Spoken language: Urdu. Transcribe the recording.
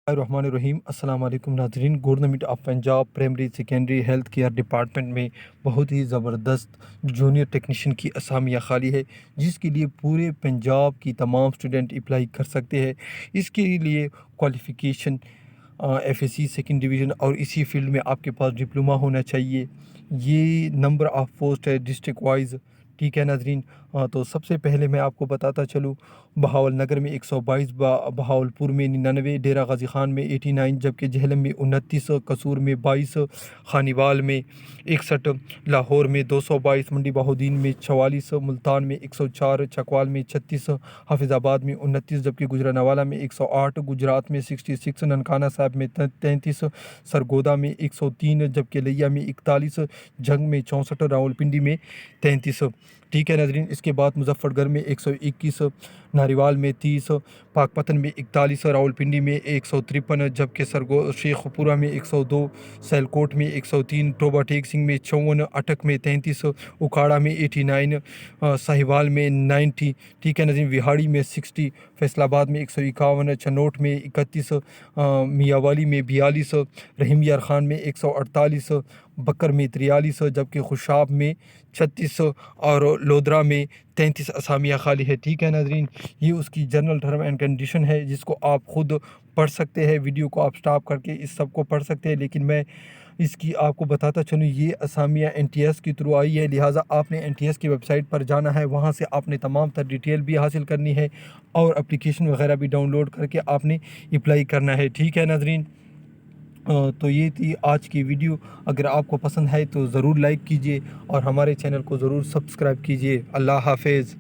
الرحمن الرحیم السلام علیکم ناظرین۔ Government of Punjab primary secondary health care department میں بہت ہی زبردست جونیئر ٹیکنیشین کی اسامیاں خالی ہے، جس کے لیے پورے پنجاب کی تمام اسٹوڈنٹ اپلائی کر سکتے ہیں۔ اس کے لیے qualification F S C second division اور اسی فیلڈ میں آپ کے پاس ڈپلومہ ہونا چاہیے۔ یہ نمبر آف پوسٹ ہے ڈسٹرکٹ وائز، ٹھیک ہے ناظرین۔ تو سب سے پہلے میں آپ کو بتاتا چلوں، بہاول نگر میں 122، بہاول پور میں 99، ڈیرہ غازی خان میں 89، جبکہ جہلم میں 29، قصور میں 22، خانیوال میں 61، لاہور میں 222، منڈی بہاؤدین میں 44، ملتان میں 104، چکوال میں 36، حافظ آباد میں 29، جبکہ گوجرانوالہ میں 108، گجرات میں 66، ننکانہ صاحب میں 33، سرگودا میں 103، جبکہ لیا میں 41، جنگ میں 64، راولپنڈی میں 33، ٹھیک ہے ناظرین۔ اس کے بعد مظفر گڑھ میں 121، ناریوال میں 30، پاک پتن میں 41، راولپنڈی میں 153، جبکہ شیخ پورہ میں 102، سیلکوٹ میں 103، ٹوبہ ٹیک سنگھ میں 54، اٹک میں 33، اکاڑا میں 89، ساہیوال میں 90، ٹھیک ہے ناظرین، وہاڑی میں 60، فیصل آباد میں 151، چنوٹ میں 31، میاوالی میں 42، رحیم یار خان میں 148، بکر میں 43، جبکہ خوشاب میں 36 اور لودرا میں 33 اسامیاں خالی ہے، ٹھیک ہے ناظرین۔ یہ اس کی جنرل ٹرم اینڈ کنڈیشن ہے، جس کو آپ خود پڑھ سکتے ہیں، ویڈیو کو آپ سٹاپ کر کے اس سب کو پڑھ سکتے ہیں، لیکن میں اس کی آپ کو بتاتا چلوں، یہ اسامیاں این ٹی ایس کے تھرو آئی ہے، لہٰذا آپ نے این ٹی ایس کی ویب سائٹ پر جانا ہے، وہاں سے آپ نے تمام تر ڈیٹیل بھی حاصل کرنی ہے اور اپلیکیشن وغیرہ بھی ڈاؤن لوڈ کر کے آپ نے اپلائی کرنا ہے، ٹھیک ہے ناظرین۔ تو یہ تھی آج کی ویڈیو۔ اگر آپ کو پسند ہے تو ضرور لائک کیجیے اور ہمارے چینل کو ضرور سبسکرائب کیجیے۔ اللہ حافظ۔